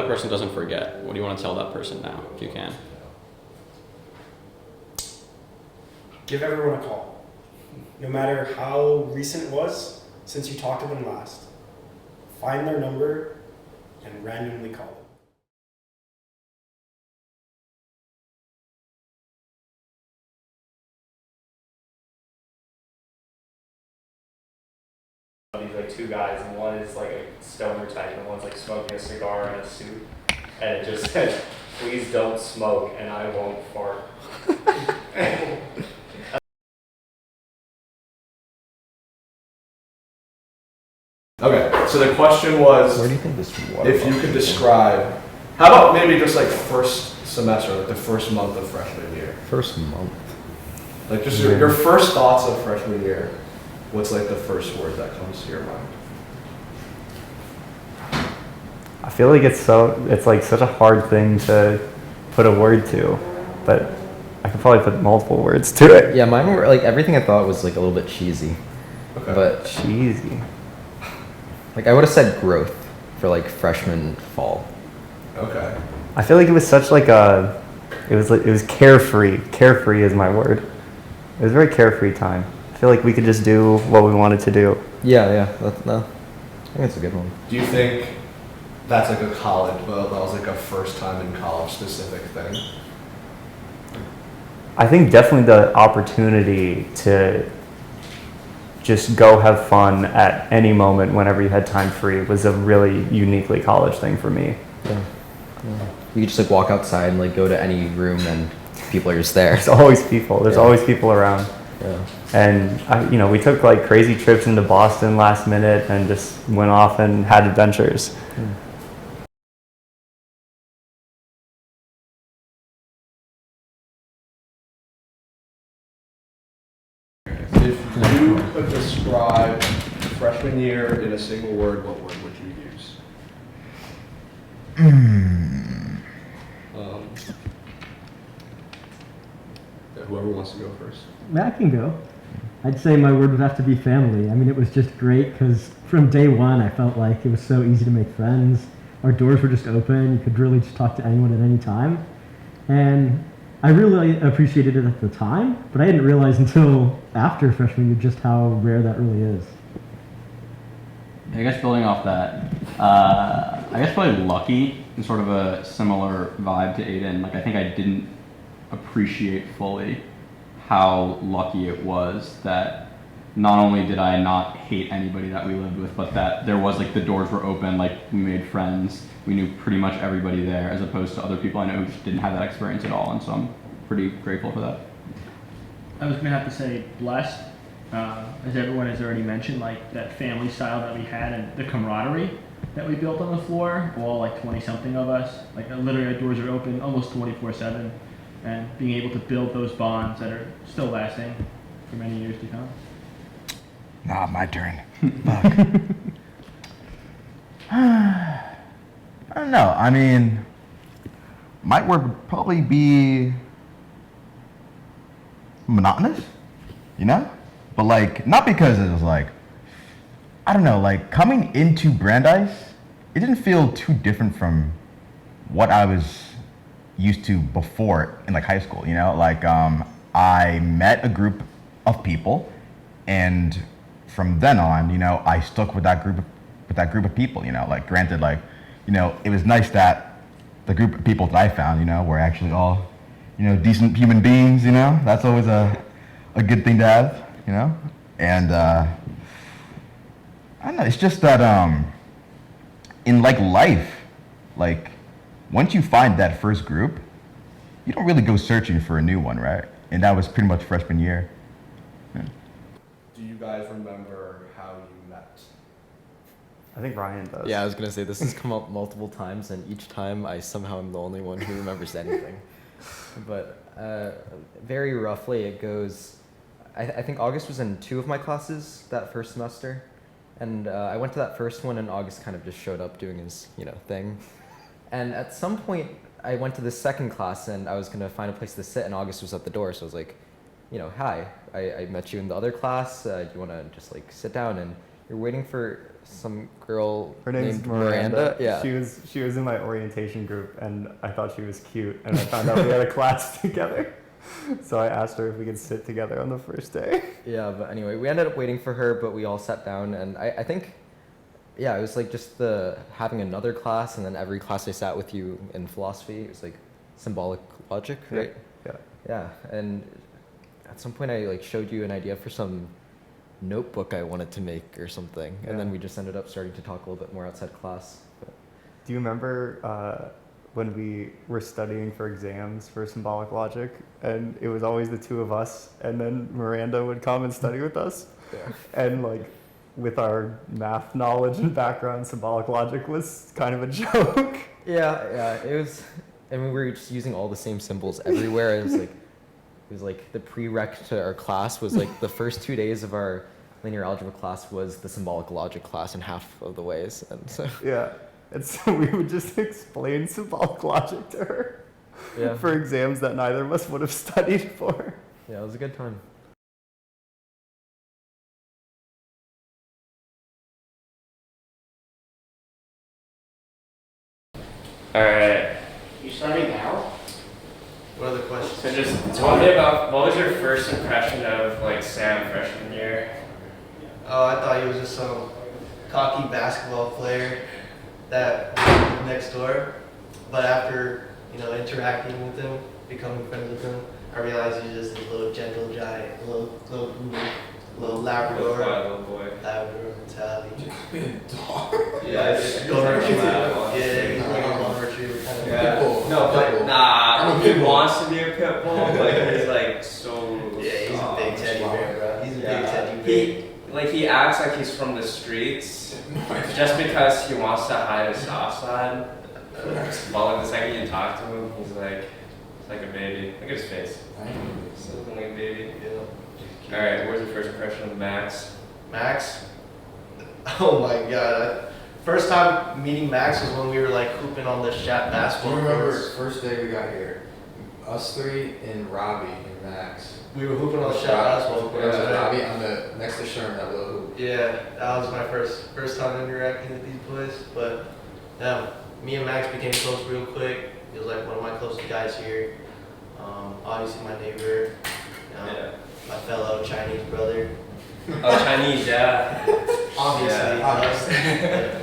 that person doesn't forget? What do you want to tell that person now, if you can? Give everyone a call. No matter how recent it was since you talked to them last. Find their number and randomly call them. These like two guys, and one is like a stoner type, and one's like smoking a cigar in a suit, and it just says, "Please don't smoke, and I won't fart." Okay, so the question was, Where do you think this water if you could describe, how about maybe just like first semester, like the first month of freshman year? First month. Like just your first thoughts of freshman year. What's like the first word that comes to your mind? I feel like it's like such a hard thing to put a word to, but I could probably put multiple words to it. Yeah, mine were like everything I thought was like a little bit cheesy. Okay. But Cheesy. like I would have said growth for like freshman fall. Okay. I feel like it was such like it was carefree. Carefree is my word. It was a very carefree time. I feel like we could just do what we wanted to do. Yeah, no, I think that's a good one. Do you think that's like a college, well, that was like a first time in college specific thing? I think definitely the opportunity to just go have fun at any moment whenever you had time free was a really uniquely college thing for me. Yeah. You could just like walk outside and like go to any room and people are just there. There's always people. There's always people around. Yeah. And we took like crazy trips into Boston last minute and just went off and had adventures. If you could describe freshman year in a single word, what word would you use? Whoever wants to go first. I can go. I'd say my word would have to be family. I mean, it was just great because from day one, I felt like it was so easy to make friends. Our doors were just open. You could really just talk to anyone at any time. And I really appreciated it at the time, but I didn't realize until after freshman year just how rare that really is. I guess building off that, I guess probably lucky in sort of a similar vibe to Aiden. Like I think I didn't appreciate fully how lucky it was that not only did I not hate anybody that we lived with, but that there was like the doors were open, like we made friends, we knew pretty much everybody there, as opposed to other people I know who just didn't have that experience at all, and so I'm pretty grateful for that. I was gonna have to say blessed, as everyone has already mentioned, like that family style that we had and the camaraderie that we built on the floor, all like 20 something of us, like literally our doors are open almost 24/7, and being able to build those bonds that are still lasting for many years to come. Nah, my turn. Fuck. I don't know. I mean, my word would probably be monotonous, you know? But like, not because it was like, I don't know, like coming into Brandeis, it didn't feel too different from what I was used to before in like high school, you know? Like, I met a group of people, and from then on, you know, I stuck with that group of people, you know? Like, granted, like, you know, it was nice that the group of people that I found, you know, were actually all, you know, decent human beings, you know? That's always a good thing to have, you know? And, I don't know, it's just that, in like life, like, once you find that first group, you don't really go searching for a new one, right? And that was pretty much freshman year. Yeah. Do you guys remember how you met? I think Ryan does. Yeah, I was gonna say this has come up multiple times, and each time I somehow am the only one who remembers anything. But very roughly, it goes. I think August was in 2 of my classes that first semester, and I went to that first one, and August kind of just showed up doing his thing. And at some point, I went to the second class, and I was gonna find a place to sit, and August was at the door, so I was like, hi, I met you in the other class. Do you want to just like sit down? And you're waiting for some girl Her name's named Miranda. Yeah. She was in my orientation group, and I thought she was cute, and I found out we had a class together. So I asked her if we could sit together on the first day. Yeah, but anyway, we ended up waiting for her, but we all sat down, and I think, yeah, it was like just having another class, and then every class I sat with you in philosophy. It was like symbolic logic, right? Yeah. Yeah, and at some point I like showed you an idea for some notebook I wanted to make or something, and then we just ended up starting to talk a little bit more outside class. But Do you remember when we were studying for exams for symbolic logic, and it was always the two of us, and then Miranda would come and study with us? yeah. And like, with our math knowledge and background, symbolic logic was kind of a joke. Yeah, it was, and we were just using all the same symbols everywhere. It was like the prereq to our class was like the first 2 days of our linear algebra class was the symbolic logic class in half of the ways, and so Yeah. And so we would just explain symbolic logic to her yeah, for exams that neither of us would have studied for. yeah, it was a good time. Alright. You starting now? What are the questions? So just tell me about what was your first impression of like Sam freshman year? Oh, I thought he was just some cocky basketball player that lived next door. But after, interacting with him, becoming friends with him, I realized he's just a little gentle giant, little Labrador. Little boy. Labrador mentality. Yeah, He's golden retriever. Yeah, he's like a golden retriever kind of. Yeah. No, but nah, he wants to be a pit bull, but he's like so. Yeah, he's a soft. big teddy bear, bro. He's a big teddy bear. He acts like he's from the streets just because he wants to hide his soft side. But like the second you talk to him, he's like a baby. Look at his face. Still looking like a baby. Yeah. Alright, where's your first impression of Max? Max? Oh my god. First time meeting Max was when we were like hooping on the Shat Do basketball you remember courts. first day we got here? Us three and Robbie and Max. We were hooping on the Shat basketball courts. Yeah, right? Robbie on the next to Sherman, that little hoop. Yeah, that was my first time interacting with these boys. But yeah, me and Max became close real quick. He was like one of my closest guys here. Obviously my neighbor, my fellow Chinese brother. Oh, Chinese, yeah. Obviously. Yeah.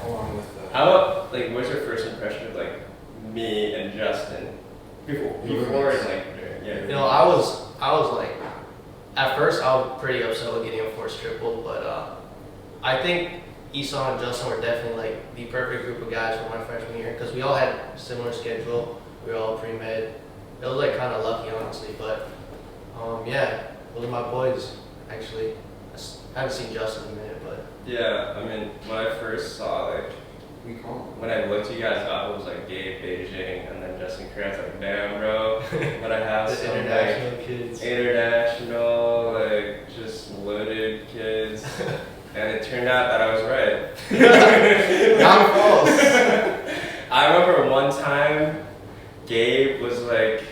Along with the. How about, what's your first impression of, me and Justin? Before and, yeah. I was like, at first I was pretty upset with getting a forced triple, but I think Ihsan and Justin were definitely the perfect group of guys for my freshman year because we all had a similar schedule. We were all pre-med. It was kind of lucky, honestly, but yeah, those are my boys. Actually, I haven't seen Justin in a minute, but Yeah, I mean, when I first saw, We call him. when I looked you guys up, it was Gabe, Beijing, and then Justin Krantz, damn, bro. But I have the some, international kids. international, just loaded kids. And it turned out that I was right. Not false. I remember one time, Gabe was like,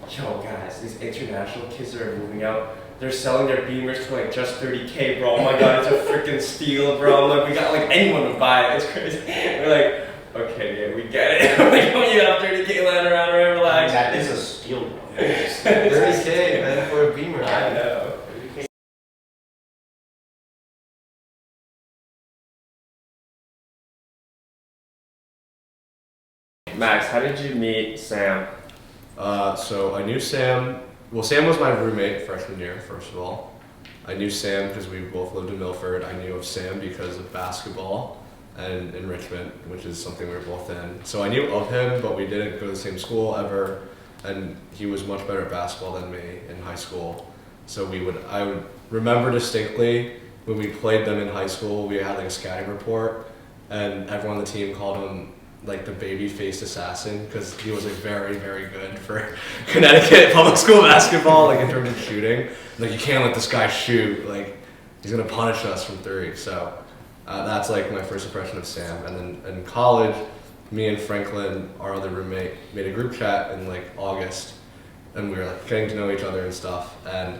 yo guys, these international kids that are moving out, they're selling their Beamers for just 30K, bro. Oh my god, it's a freaking steal, bro. We got anyone would buy it. It's crazy. We're like, okay, Gabe, we get it. You have 30K lying around, right? Relax. That is a steal, bro. 30K, man, for a Beamer. I know. Max, how did you meet Sam? So I knew Sam. Well, Sam was my roommate freshman year, first of all. I knew Sam because we both lived in Milford. I knew of Sam because of basketball and enrichment, which is something we were both in. So I knew of him, but we didn't go to the same school ever. And he was much better at basketball than me in high school. So I would remember distinctly when we played them in high school, we had a scouting report, and everyone on the team called him the baby-faced assassin because he was very, very good for Connecticut public school basketball, in terms of shooting. You can't let this guy shoot. He's gonna punish us from three. So that's my first impression of Sam. And then in college, me and Franklin, our other roommate, made a group chat in August, and we were getting to know each other and stuff. And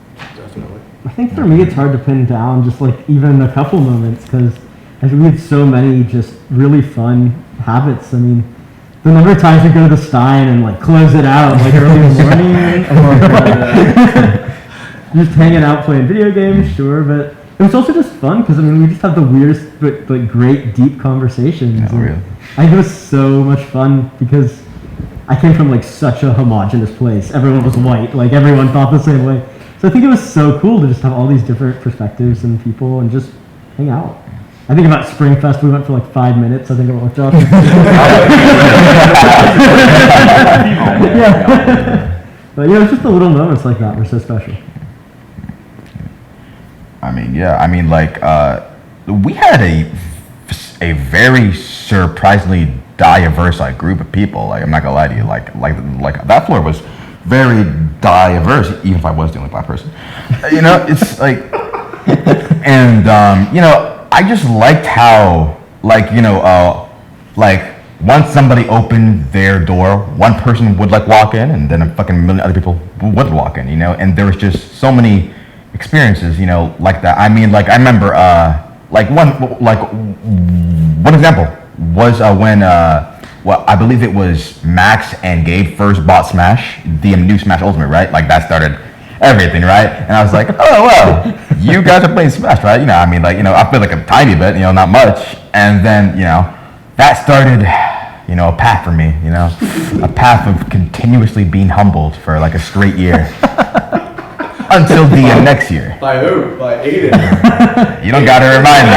Definitely. I think for me it's hard to pin down just like even a couple moments because I think we had so many just really fun habits. I mean, the number of times we go to the Stein and like close it out like early in the morning or just hanging out playing video games, sure, but it was also just fun because I mean we just had the weirdest but like great deep conversations. Oh, really? I think it was so much fun because I came from like such a homogenous place. Everyone was white, like everyone thought the same way. So I think it was so cool to just have all these different perspectives and people and just hang out. I think about Springfest, we went for like 5 minutes. I think I went with Josh. Yeah. But yeah, it's just the little moments like that were so special. I mean, yeah. I mean, like, we had a very surprisingly diverse like group of people. Like, I'm not gonna lie to you. Like that floor was very diverse, even if I was the only black person. You know, it's like, and you know, I just liked how, like, you know, like once somebody opened their door, one person would like walk in, and then a fucking million other people would walk in. You know, and there was just so many experiences, you know, like that. I mean, like I remember, like one example was when, well, I believe it was Max and Gabe first bought Smash, the new Smash Ultimate, right? Like that started everything, right? And I was like, oh well, you guys are playing Smash, right? You know, I mean, like, you know, I played like a tiny bit, you know, not much, and then, you know, that started, you know, a path for me, you know, a path of continuously being humbled for like a straight year. Until the next year. By who? By Aiden. You don't gotta remind me.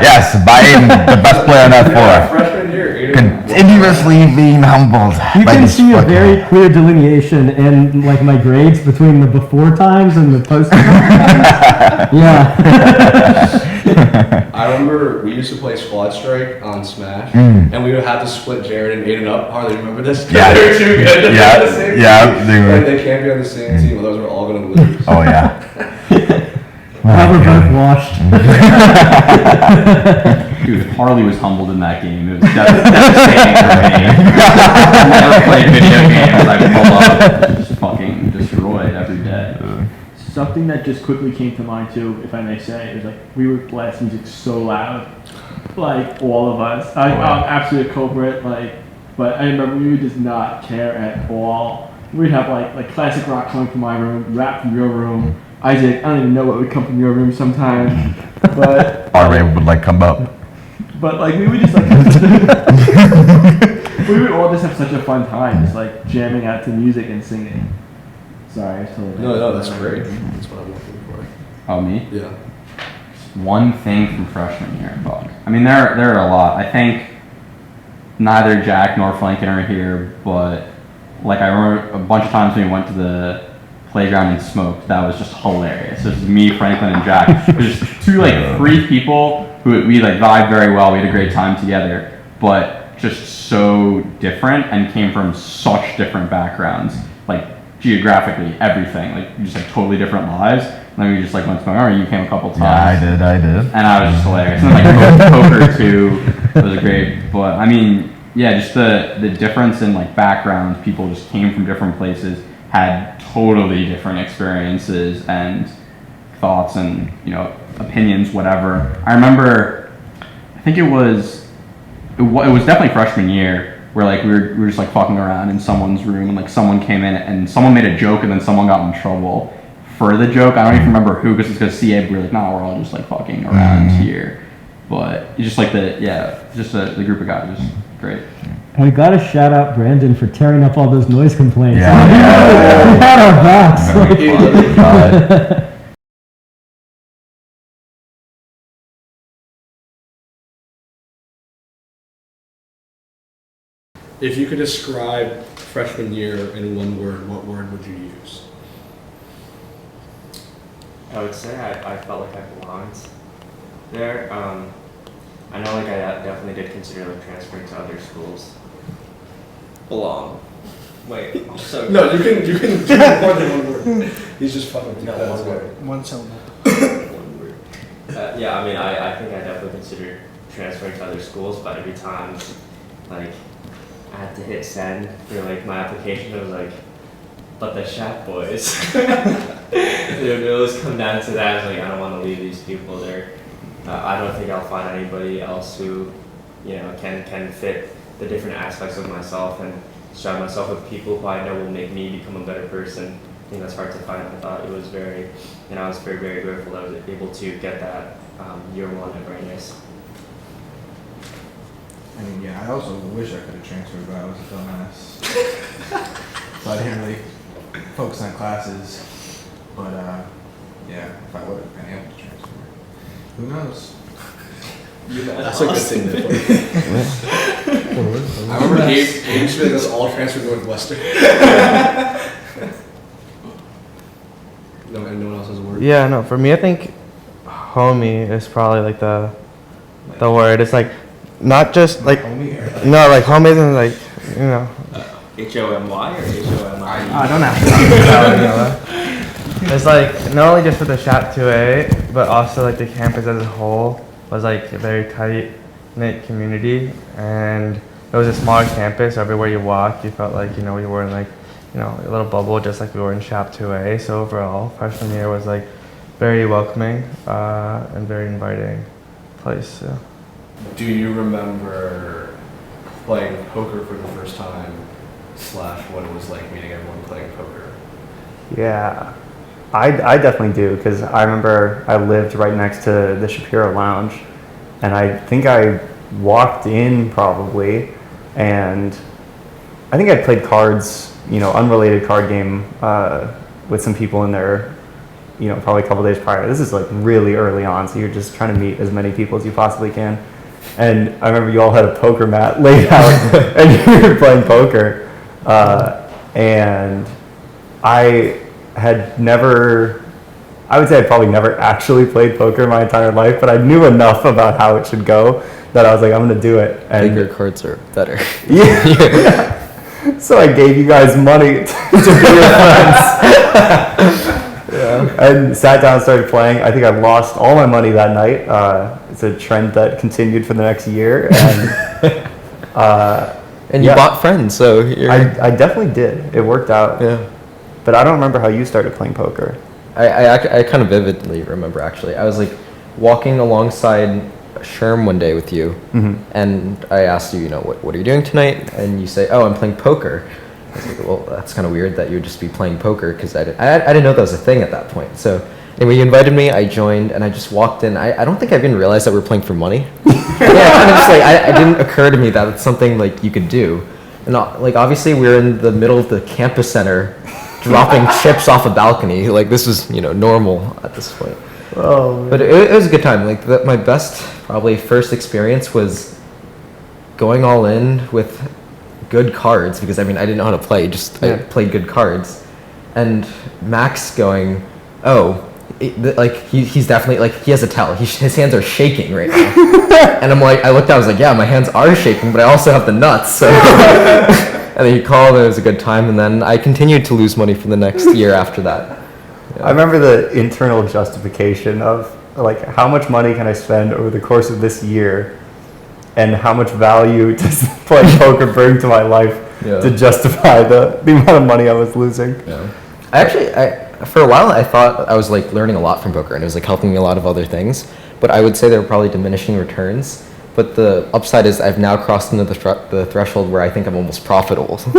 Yes, by Aiden, the best player on that floor. Freshman year, Aiden. Continuously being humbled. You by can this see a fucking- very clear delineation in like my grades between the before times and the post times. Yeah. I remember we used to play Squad Strike on Smash, Mm. and we would have to split Jared and Aiden up. Harley, remember this? Yeah. They were too good to be Yeah, on the same yeah, team. they were. Like, they can't be on the same team, or those are all going to lose. Oh yeah. Now we're both washed. Dude, Harley was humbled in that game. It was devastating for me. I never played video games. I pull up, just fucking destroyed every day. Something that just quickly came to mind too, if I may say, is like we would blast music so loud, like all of us. I'm absolutely a culprit, like, but I remember we would just not care at all. We'd have like classic rock coming from my room, rap from your room. Isaac, I don't even know what would come from your room sometimes, but R-Ray would like come up. but like we would just like we would all just have such a fun time, just like jamming out to music and singing. Sorry, I was totally. No, that's great. That's what I'm looking for. Oh, me? Yeah. One thing from freshman year, Buck. I mean, there are a lot. I think neither Jack nor Flanken are here, but like I remember a bunch of times when we went to the playground and smoked. That was just hilarious. It was me, Franklin, and Jack. It was just three people who we like vibed very well. We had a great time together, but just so different and came from such different backgrounds, like geographically, everything. Like just like totally different lives. And then we just like went to remember you came a couple times. Yeah, I did. And I was just hilarious. And then like poker too was great. But I mean, yeah, just the difference in like backgrounds. People just came from different places, had totally different experiences and thoughts and, you know, opinions, whatever. I remember, I think it was definitely freshman year where like we were just like fucking around in someone's room and like someone came in and someone made a joke and then someone got in trouble for the joke. I don't even remember who, because it's because CA, we were like, nah, we're all just like fucking around here. But it's just like the group of guys was great. And we gotta shout out Brandon for tearing up all those noise complaints. Yeah. We had our backs. If you could describe freshman year in one word, what word would you use? I would say I felt like I belonged there. I know like I definitely did consider like transferring to other schools. Belong. Wait, so No, you can more than one word. He's just fucking with you. No, That's one word. good. One syllable. One word. Yeah, I mean I think I definitely considered transferring to other schools, but every time like I had to hit send for like my application, it was like But the Shaq boys, it always come down to that. I was like, I don't want to leave these people there. I don't think I'll find anybody else who, can fit the different aspects of myself and surround myself with people who I know will make me become a better person. I think that's hard to find. I thought it was I was very, very grateful that I was able to get that year one at Brandeis. I mean, yeah, I also wish I could have transferred, but I was a dumbass. So I didn't really focus on classes. But, yeah, if I would have been able to transfer, who knows? That's a good thing. I remember Gabe Schmidt was all transferred to Northwestern. No one else has a word? Yeah, no, for me, I think homie is probably like the word. It's like not just like homie isn't like HOMY or HOMI? I don't have to. It's like not only just for the Shop 2A, but also like the campus as a whole was like a very tight knit community, and it was a smaller campus. Everywhere you walk, you felt like we were in like a little bubble, just like we were in Shop 2A. So overall, freshman year was like very welcoming and very inviting place. So. Do you remember playing poker for the first time, / what it was like meeting everyone playing poker? Yeah, I definitely do, because I remember I lived right next to the Shapiro Lounge, and I think I walked in probably, and I think I played cards, unrelated card game with some people in there, probably a couple days prior. This is like really early on, so you're just trying to meet as many people as you possibly can. And I remember you all had a poker mat laid out, and you were playing poker, and I had never, I would say I probably never actually played poker my entire life, but I knew enough about how it should go that I was like, I'm going to do it. And bigger cards are better. Yeah. So I gave you guys money to be your friends. Yeah. And sat down and started playing. I think I lost all my money that night. It's a trend that continued for the next year. And you bought friends, so I definitely did. It worked out. Yeah. But I don't remember how you started playing poker. I kind of vividly remember, actually. I was like walking alongside Sherm one day with you, and I asked you, what are you doing tonight? And you say, oh, I'm playing poker. I was like, well, that's kind of weird that you would just be playing poker, because I didn't know that was a thing at that point. So anyway, you invited me, I joined, and I just walked in. I don't think I even realized that we were playing for money. It didn't occur to me that it's something like you could do. And like obviously we're in the middle of the campus center, dropping chips off a balcony. Like this was normal at this point. Oh, but it was a good time. Like my best probably first experience was going all in with good cards, because I didn't know how to play. I played good cards, and Max going, oh. He's definitely he has a tell. His hands are shaking right now, and I looked out. I was like, yeah, my hands are shaking, but I also have the nuts. So, and then he called, and it was a good time. And then I continued to lose money for the next year after that. Yeah. I remember the internal justification of how much money can I spend over the course of this year, and how much value does playing poker bring to my life to justify the amount of money I was losing. Yeah. For a while, I thought I was learning a lot from poker, and it was helping me a lot of other things. But I would say there were probably diminishing returns. But the upside is I've now crossed into the threshold where I think I'm almost profitable. So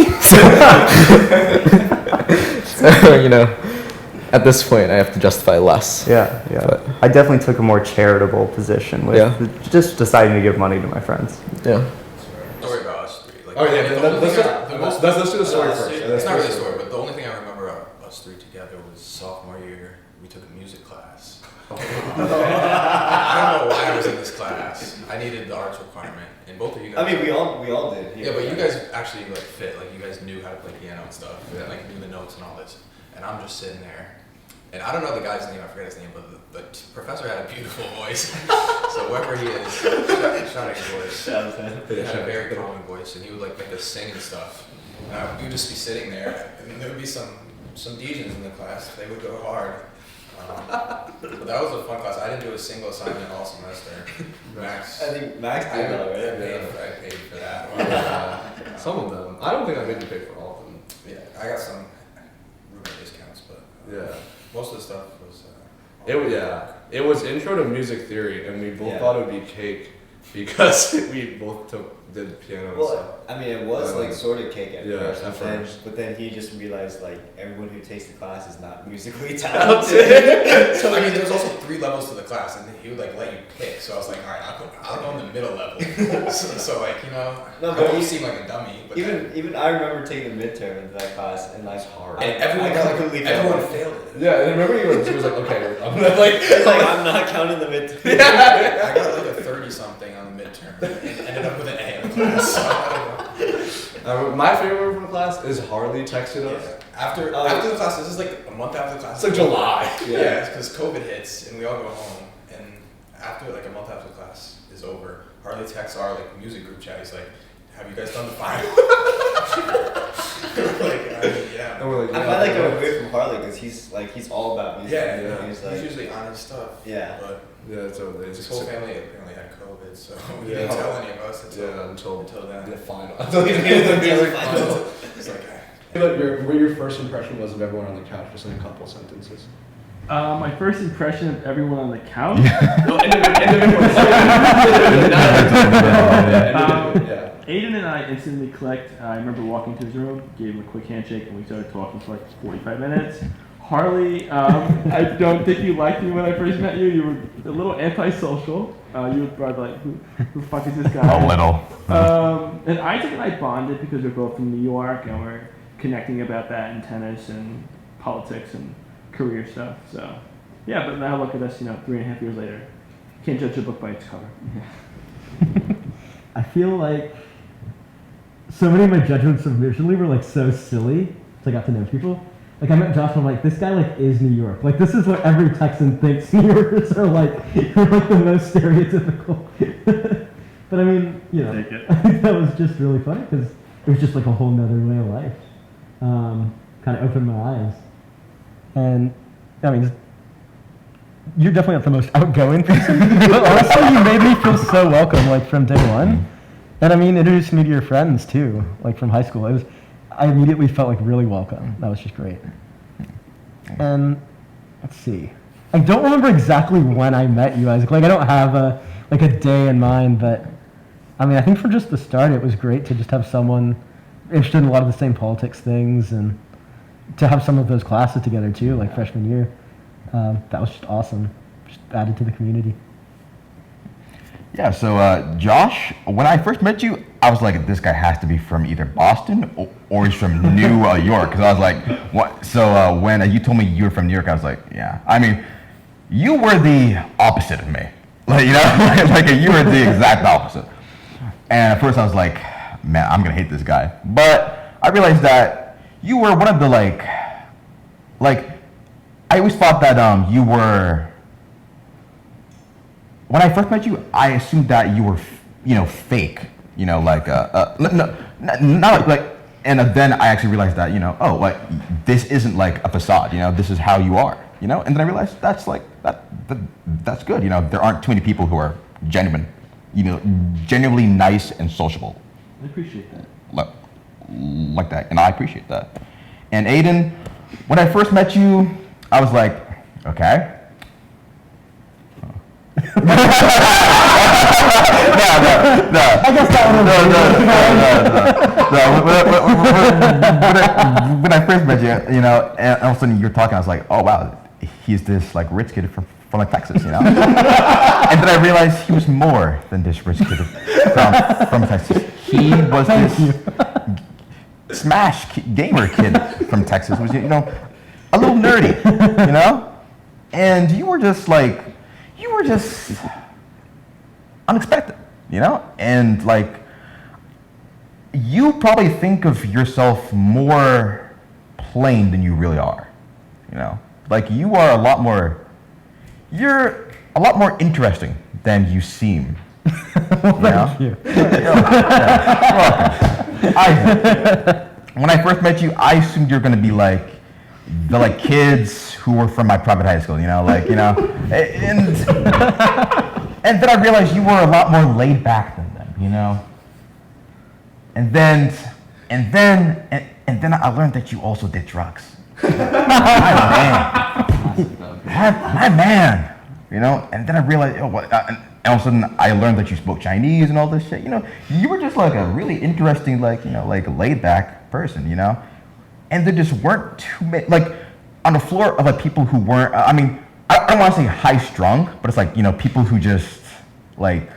at this point, I have to justify less. Yeah. But I definitely took a more charitable position with just deciding to give money to my friends. Yeah. Story about us three. Let's do the story first. It's not really a story, but the only thing I remember of us three together was sophomore year. We took a music class. I don't know why I was in this class. I needed the arts requirement, and both of you guys. we all did. Yeah, but you guys actually fit. You guys knew how to play piano and stuff, and knew the notes and all this. And I'm just sitting there, and I don't know the guy's name. I forget his name, but the professor had a beautiful voice. So whoever he is, shout out your voice. He had a very calming voice, and he would make us sing and stuff. And we would just be sitting there, and there would be some Deejans in the class. They would go hard. But that was a fun class. I didn't do a single assignment all semester. Max. I think Max did that, right? I paid for that. Some of them. I don't think I made you pay for all of them. Yeah, I got some Yeah. Most of the stuff was. It was intro to music theory, and we both Yeah. thought it would be cake because we both did piano. and stuff. Well, I mean, it was like sort of cake at Yeah, first, at but then he just realized like everyone who takes the class is not musically So talented. I mean, there was also 3 levels to the class, and he would like let you pick. So I was like, all right, I'll go in the middle level. so like No, I but won't seem like a dummy. But even I remember taking the midterm into that class, and like hard. And everyone failed it. Yeah, and remember he was like, okay, I'm gonna He's like, I'm not counting the midterm. I got like a 30 something on the midterm, and ended up with an A in the class. So I don't know. My favorite word from the class is Harley texted us. Yeah. After the class, this is like a month after the class. It's like July. Yeah, because COVID hits and we all go home. And after like a month after the class is over, Harley texts our like music group chat. He's like, "Have you guys done the final?" Yeah. And we're like, I find like it weird from Harley because he's all about music. Yeah. He's He's usually on his stuff. Yeah. But so his whole family apparently had COVID, so we Yeah. didn't tell any of us until then. the final. Until the music final. It's like, What your first impression was of everyone on the couch, just in a couple sentences. My first impression of everyone on the couch. No, individual. Aiden and I instantly clicked. I remember walking to his room, gave him a quick handshake, and we started talking for like 45 minutes. Harley, I don't think you liked me when I first met you. You were a little antisocial. You were probably like, who the fuck is this guy? A little. And Isaac and I bonded because we're both from New York, and we're connecting about that in tennis and politics and career stuff. So, yeah, but now look at us, 3.5 years later. Can't judge a book by its cover. I feel like so many of my judgments originally were like so silly as I got to know people. Like I met Josh and I'm like, this guy like is New York. Like this is what every Texan thinks New Yorkers are like. They're like the most stereotypical. But I mean, Take it. I think that was just really funny because it was just like a whole nother way of life. Kind of opened my eyes. And I mean, you're definitely not the most outgoing person, but honestly, you made me feel so welcome, like from day one. And I mean, introduced me to your friends too, like from high school. I immediately felt like really welcome. That was just great. And let's see, I don't remember exactly when I met you, Isaac. Like I don't have a day in mind, but I mean, I think from just the start, it was great to just have someone interested in a lot of the same politics things, and to have some of those classes together too, like freshman year. That was just awesome. Just added to the community. Yeah, so Josh, when I first met you, I was like, this guy has to be from either Boston or he's from New York. Because I was like, what? So when you told me you were from New York, I was like, yeah. I mean, you were the opposite of me. Like, like you were the exact opposite. And at first I was like, man, I'm going to hate this guy. But I realized that you were one of the like, I always thought that you were, when I first met you, I assumed that you were, fake, like, no, not like, and then I actually realized that, oh, like, this isn't like a facade, this is how you are, and then I realized that's like, that's good, there aren't too many people who are genuine, genuinely nice and sociable. I appreciate that. Like that, and I appreciate that. And Aiden, when I first met you, I was like, okay. No. I guess that No. When I first met you, and all of a sudden you're talking, I was like, oh wow, he's this like rich kid from like Texas, And then I realized he was more than this rich kid from Texas. He was this smash gamer kid from Texas, was a little nerdy, and you were just unexpected, and like you probably think of yourself more plain than you really are, like you are you're a lot more interesting than you seem. Thank you. You're welcome. When I first met you, I assumed you were going to be like the kids who were from my private high school, and then I realized you were a lot more laid back than them, and then I learned that you also did drugs, My man. You know, and then I realized, and all of a sudden I learned that you spoke Chinese and all this shit. You know, you were just like a really interesting, like, you know, like laid back person, you know? And there just weren't too many, like, on the floor of like people who weren't, I mean, I don't want to say high strung, but it's like, you know, people who just, like,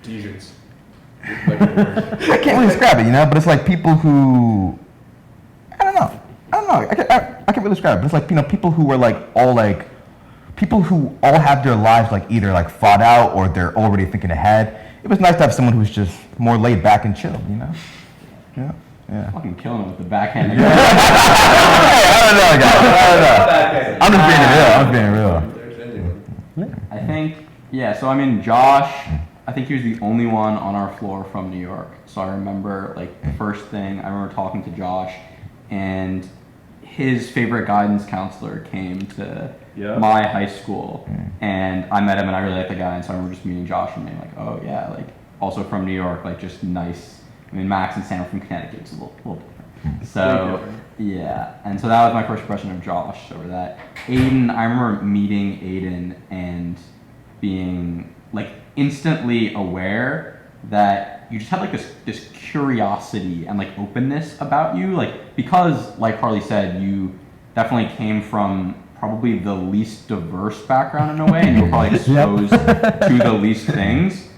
Deviants. I can't really describe it, you know, but it's like people who, I don't know, I can't really describe it, but it's like, you know, people who were like all like, people who all have their lives like either like thought out or they're already thinking ahead. It was nice to have someone who's just more laid back and chill, you know? Yeah. Yeah. Fucking killing it with the backhand. I don't know, guys. I'm just being real. I think, yeah, so I mean, Josh, I think he was the only one on our floor from New York. So I remember, like, the first thing, I remember talking to Josh, and his favorite guidance counselor came to my high school, and I met him, and I really liked the guy, and so I remember just meeting Josh and being like, oh, yeah, like, also from New York, like, just nice. I mean, Max and Sam are from Connecticut, it's a little different. So, yeah, and so that was my first impression of Josh over that. Aiden, I remember meeting Aiden and being, like, instantly aware that you just had, like, this curiosity and, like, openness about you, like, because, like Harley said, you definitely came from probably the least diverse background in a way, and you were probably exposed to the least things,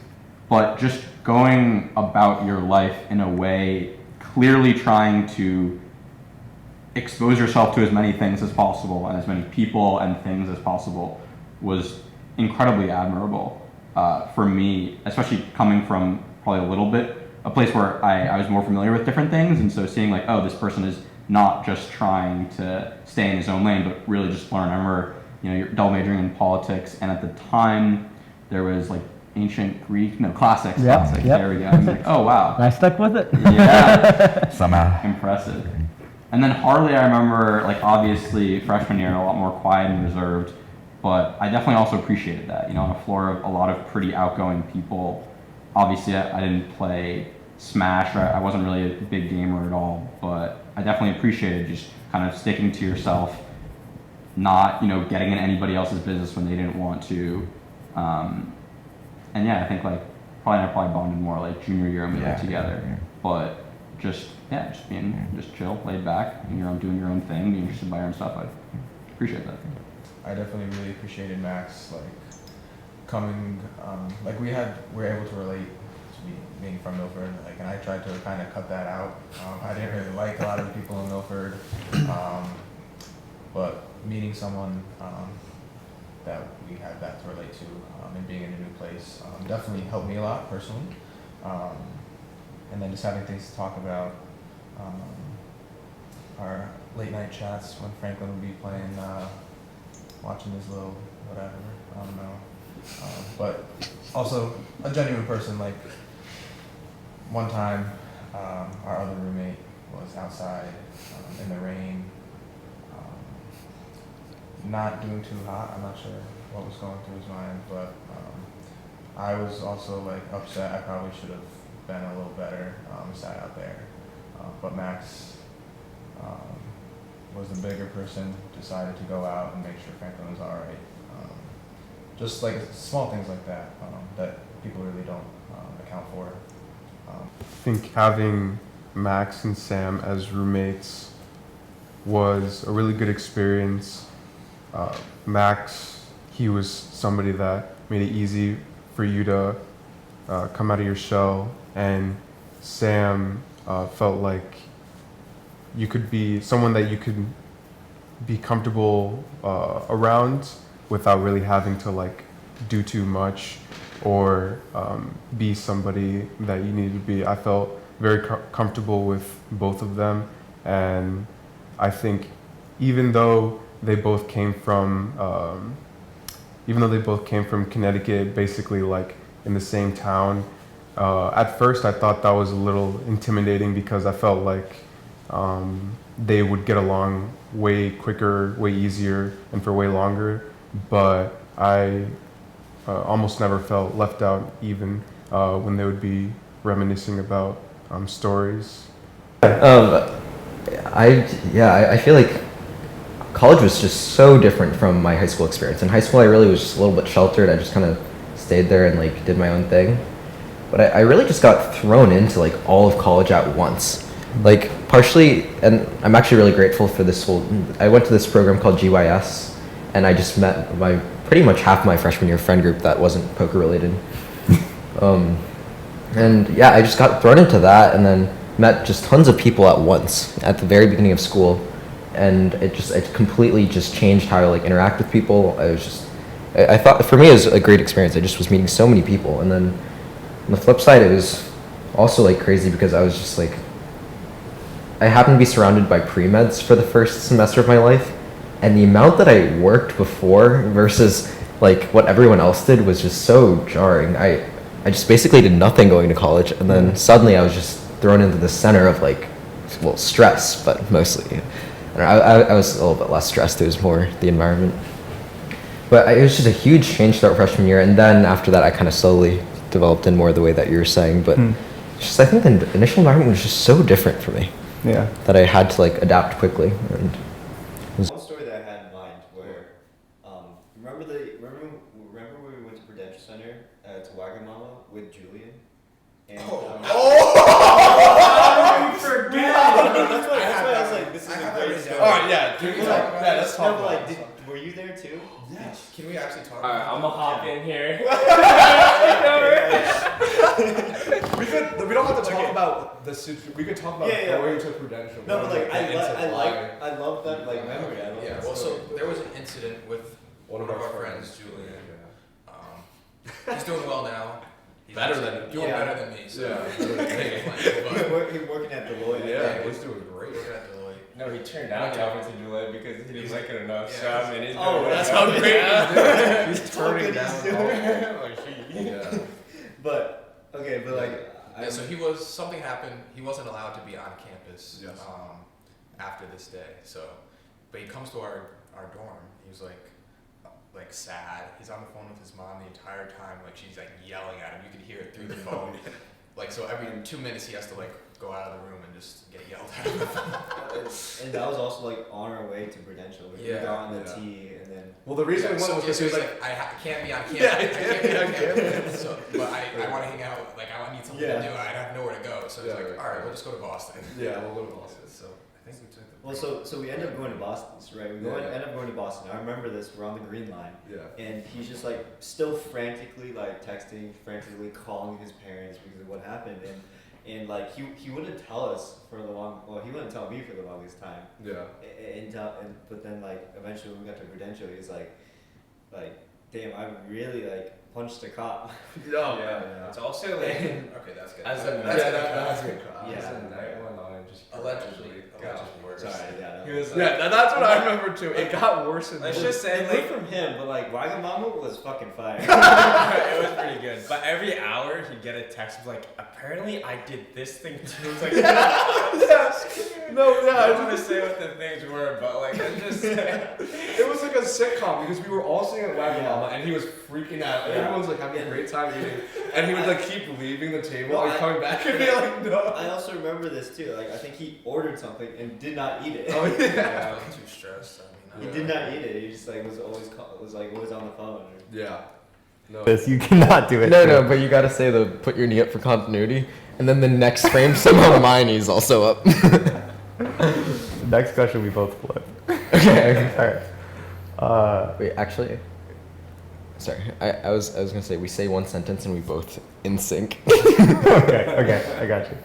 but just going about your life in a way, clearly trying to expose yourself to as many things as possible and as many people and things as possible was incredibly admirable for me, especially coming from probably a place where I was more familiar with different things, and so seeing like, oh, this person is not just trying to stay in his own lane, but really just learn. I remember, you know, you're double majoring in politics, and at the time there was like ancient Greek, classics. Yep. There we go. I'm like, oh wow. I stuck with it. Yeah. Somehow. Impressive. And then Harley, I remember, like, obviously freshman year, a lot more quiet and reserved, but I definitely also appreciated that. You know, on a floor of a lot of pretty outgoing people. Obviously, I didn't play Smash, or I wasn't really a big gamer at all, but I definitely appreciated just kind of sticking to yourself, not, you know, getting in anybody else's business when they didn't want to. And yeah, I think like probably bonded more like junior year when we were together, but just being just chill, laid back, and doing your own thing, being interested by your own stuff. I appreciate that. I definitely really appreciated Max, like coming, like we were able to relate to being from Milford, like, and I tried to kind of cut that out. I didn't really like a lot of the people in Milford, but meeting someone that we had that to relate to, and being in a new place definitely helped me a lot personally. And then just having things to talk about. Our late night chats when Franklin would be playing, watching his little whatever, I don't know. But also a genuine person. Like one time, our other roommate was outside in the rain, not doing too hot. I'm not sure what was going through his mind, but I was also like upset. I probably should have been a little better, sat out there. But Max was the bigger person, decided to go out and make sure Franklin was all right. Just like small things like that that people really don't account for. I think having Max and Sam as roommates was a really good experience. Max, he was somebody that made it easy for you to come out of your shell, and Sam felt like you could be someone that you could be comfortable around without really having to like do too much or be somebody that you needed to be. I felt very comfortable with both of them, and I think even though they both came from Connecticut, basically like in the same town, at first I thought that was a little intimidating because I felt like they would get along way quicker, way easier, and for way longer. But I almost never felt left out, even when they would be reminiscing about stories. I I feel like college was just so different from my high school experience. In high school, I really was just a little bit sheltered. I just kind of stayed there and like did my own thing. But I really just got thrown into like all of college at once. Like partially, and I'm actually really grateful for this whole, I went to this program called GYS, and I just met my pretty much half my freshman year friend group that wasn't poker related. And yeah, I just got thrown into that and then met just tons of people at once at the very beginning of school. And it completely just changed how I like interact with people. I thought for me it was a great experience. I just was meeting so many people. And then on the flip side, it was also like crazy because I was just like, I happened to be surrounded by pre-meds for the first semester of my life. And the amount that I worked before versus like what everyone else did was just so jarring. I just basically did nothing going to college. And then suddenly I was just thrown into the center of like, well, stress, but mostly. I was a little bit less stressed. It was more the environment. But it was just a huge change throughout freshman year. And then after that, I kind of slowly developed in more the way that you were saying. But just I think the initial environment was just so different for me. Yeah. That I had to like adapt quickly. And one story that I had in mind where, remember when we went to Prudential Center to Wagamama with Julian? And, I forget. That's why I was like, this is a great story. Alright, yeah. Let's talk about it. Were you there too? Yes. Can we actually talk Alright, I'm gonna hop in here. We don't have to talk about the situation. We could talk about going to Prudential. No, but like I love that like memory. I love Yeah. that Well, story. so there was an incident with one of our friends, Julian. He's doing well now. He's Better than me. So He's working at Deloitte. Yeah, he's doing great. Working at Deloitte. No, he turned down the offer to Deloitte because he didn't like it enough. So I mean, he's that's how great he's turning down. Yeah. But okay, but like. Yeah, so something happened. He wasn't allowed to be on campus after this day. So, but he comes to our dorm. He was like sad. He's on the phone with his mom the entire time. Like she's like yelling at him. You could hear it through the phone. Like so, every 2 minutes he has to like go out of the room and just get yelled at. And that was also like on our way to Prudential. We got on the T and then. Well, the reason we went was because he was like, I can't be on campus. I can't be on campus. So, but I want to hang out. Like I need something to do. I have nowhere to go. So he's like, all right, we'll just go to Boston. Yeah, we'll go to Boston. So I think we took the. Well, so we end up going to Boston, right? We end up going to Boston. I remember this. We're on the Green Line. Yeah. And he's just like still frantically like texting, frantically calling his parents because of what happened, and like he wouldn't tell us for the long. Well, he wouldn't tell me for the longest time. Yeah. But then like eventually when we got to Prudential, he was like, damn, I really like punched a cop. Yeah. It's also like okay, that's good. That's good. Yeah. Night went on and just Allegedly. Sorry, yeah. He was that's what I remember too. It got worse and Let's worse. just say It went from him, but like Wagamama was fucking fire. it was pretty good. But every hour he'd get a text of like, apparently I did this thing too. It's like I don't want to say what the things were, but like I'm just It was like a sitcom because we were all sitting at Wagamama and he was freaking out. And everyone's like having a great time eating, and he would like keep leaving the table and coming back and be like, no. I also remember this too. Like I think he ordered something and did not eat it. Oh yeah. I was too stressed. I mean, He did not eat it. He just like was always on the phone. Yeah. No. This you cannot do it. no, but you gotta say the put your knee up for continuity, and then the next frame somehow my knee's also up. Next question, we both flip. Okay. All right. Wait, actually, sorry. I was gonna say we say one sentence and we both in sync. Okay, I got you.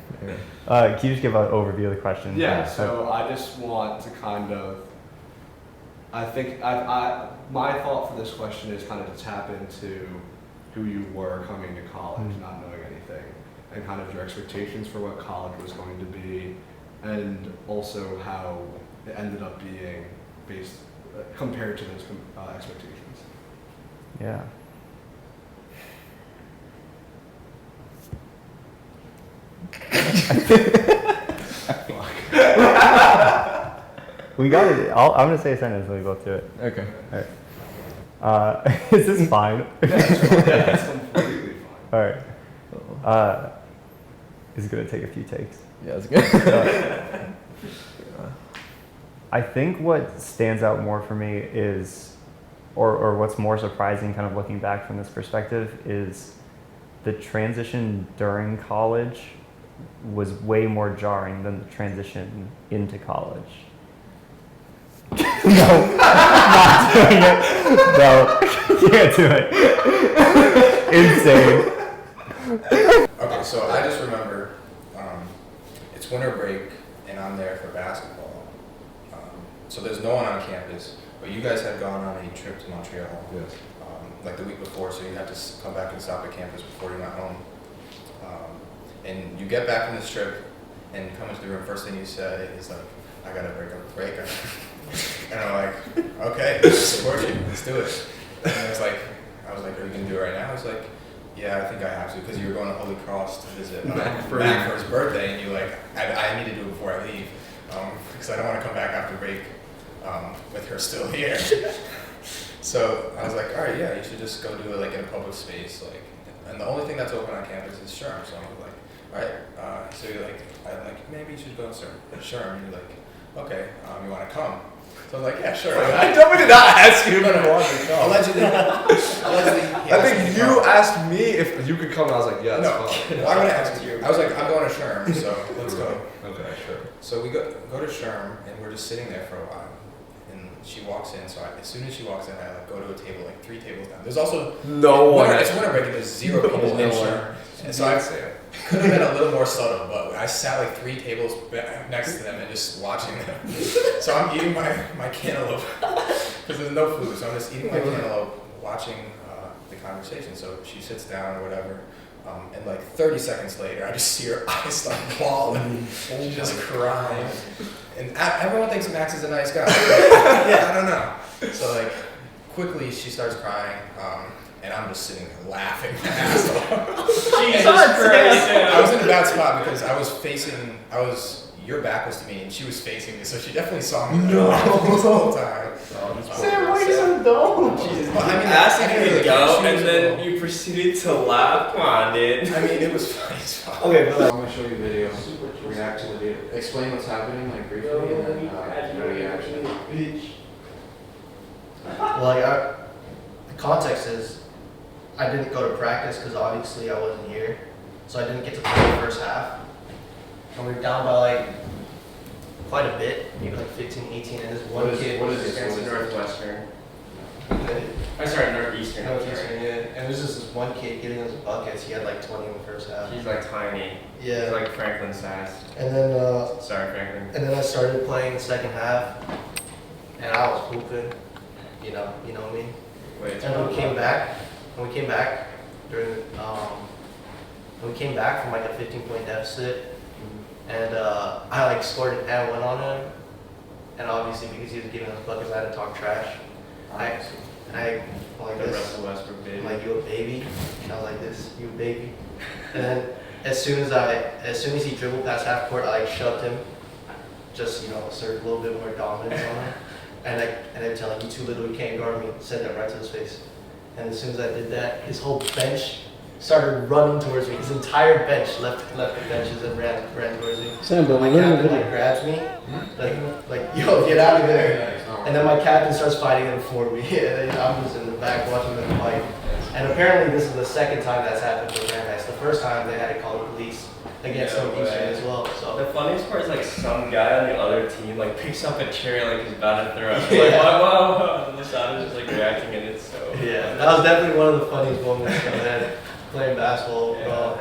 Can you just give an overview of the question? Yeah, so I just want to kind of, I think, my thought for this question is kind of to tap into who you were coming to college, not knowing anything, and kind of your expectations for what college was going to be, and also how it ended up being based, compared to those expectations. Yeah. We got it. I'm gonna say a sentence and we both do it. Okay. All right. Is this fine? That's completely fine. All right. It's gonna take a few takes. Yeah, it's good. I think what stands out more for me is, or what's more surprising kind of looking back from this perspective, is the transition during college was way more jarring than the transition into college. No, not doing it. No, can't do it. Insane. Okay, so I just remember it's winter break and I'm there for basketball. So there's no one on campus, but you guys had gone on a trip to Montreal. Yes. Like the week before, so you had to come back and stop at campus before you went home. And you get back from this trip and you come into the room, first thing you say is like, I gotta break up. And I'm like, okay, I support you, let's do it. And I was like, are you gonna do it right now? I was like, yeah, I think I have to, because you were going to Holy Cross to visit Matt for his birthday, and you like, I need to do it before I leave, because I don't want to come back after break with her still here. So I was like, all right, yeah, you should just go do it like in a public space, like, and the only thing that's open on campus is SHRM. So I was like, all right, so you're like, I'm like, maybe you should go to SHRM. And you're like, okay, you want to come? So I'm like, yeah, sure. I definitely did not ask you if you wanted to come. Allegedly, I think you asked me if you could come, and I was like, yeah, that's fine. I'm gonna ask you. I was like, I'm going to SHRM, so let's go. Okay, sure. So we go to SHRM, and we're just sitting there for a while. And she walks in, so as soon as she walks in, I like go to a table, like 3 tables down. There's also no one. It's winter break, and there's 0 people in SHRM. And so I could have been a little more subtle, but I sat like 3 tables next to them and just watching them. So I'm eating my cantaloupe because there's no food, so I'm just eating my cantaloupe, watching the conversation. So she sits down or whatever, and like 30 seconds later, I just see her eyes start bawling. She's just crying, and everyone thinks Max is a nice guy. Yeah, I don't know. So like quickly she starts crying. And I'm just sitting there laughing my ass off. Jesus Christ! I was in a bad spot because your back was to me and she was facing me, so she definitely saw me the whole time. Sam, why are you so dumb? Jesus. Well, I mean, asking her to go and then you proceeded to laugh. Come on, dude. I mean, it was funny as fuck. Okay, but I'm gonna show you a video. React to the video. Explain what's happening, like briefly, and then your reaction. Well, the context is, I didn't go to practice because obviously I wasn't here, so I didn't get to play the first half. And we were down by like quite a bit, maybe like 15, 18, and this one kid What is this? Northwestern. I started Northeastern. Northeastern, yeah. And there's just this one kid getting those buckets. He had like 20 in the first half. He's like tiny. Yeah. He's like Franklin size. And then Sorry, Franklin. And then I started playing the second half, and I was hooping. You know me. Wait. And when we came back during when we came back from like a 15-point deficit, and I like scored an and went on him, and obviously because he was giving us buckets, I had to talk trash. I like The this. Russell Westbrook baby. I'm like, you a baby? And I was like this, you a baby? And then as soon as he dribbled past half court, I like shoved him, just assert a little bit more dominance on him. And I tell him, you too little, you can't guard me. Said that right to his face. And as soon as I did that, his whole bench started running towards me. His entire bench left the benches and ran towards me. Sam, but my captain like grabs me, like yo, get out of there. And then my captain starts fighting him for me. And I'm just in the back watching them fight. And apparently this is the second time that's happened for Brandeis. The first time they had to call the police against Northeastern as well. So the funniest part is like some guy on the other team like picks up a chair like he's about to throw it. Like wow, and Losada's just like reacting, and it's so yeah, that was definitely one of the funniest moments I've had playing basketball overall.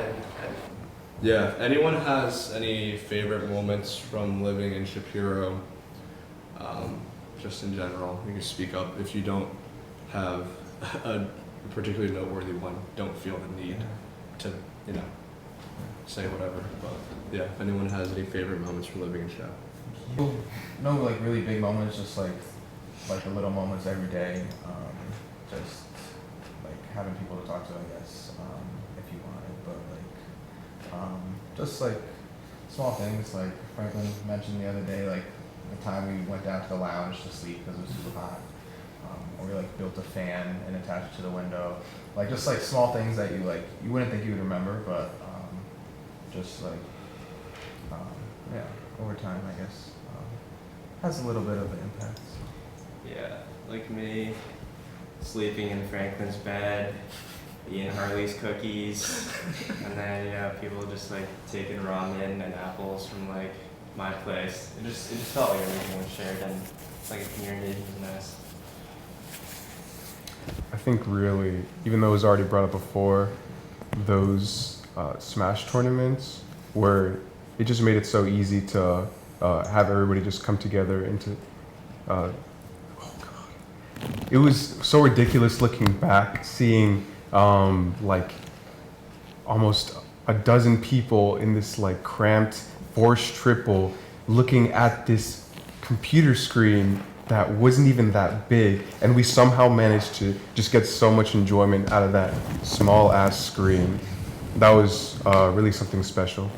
Yeah, if anyone has any favorite moments from living in Shapiro, just in general, you can speak up. If you don't have a particularly noteworthy one, don't feel the need to, say whatever. But yeah, if anyone has any favorite moments from living in Shap. No, like really big moments, just like the little moments every day. Just like having people to talk to, I guess, if you wanted. But like, just like small things. Like Franklin mentioned the other day, like the time we went down to the lounge to sleep because it was super hot. Or we like built a fan and attached it to the window. Like just like small things that you wouldn't think you would remember, but just like yeah, over time, I guess, has a little bit of an impact. Yeah, like me, sleeping in Franklin's bed, eating Harley's cookies, and then people just like taking ramen and apples from like my place. It just felt like everything was shared and like a community. It was nice. I think really, even though it was already brought up before, those Smash tournaments where it just made it so easy to have everybody just come together into. It was so ridiculous looking back, seeing like almost a dozen people in this like cramped forced triple looking at this computer screen that wasn't even that big, and we somehow managed to just get so much enjoyment out of that small ass screen. That was really something special.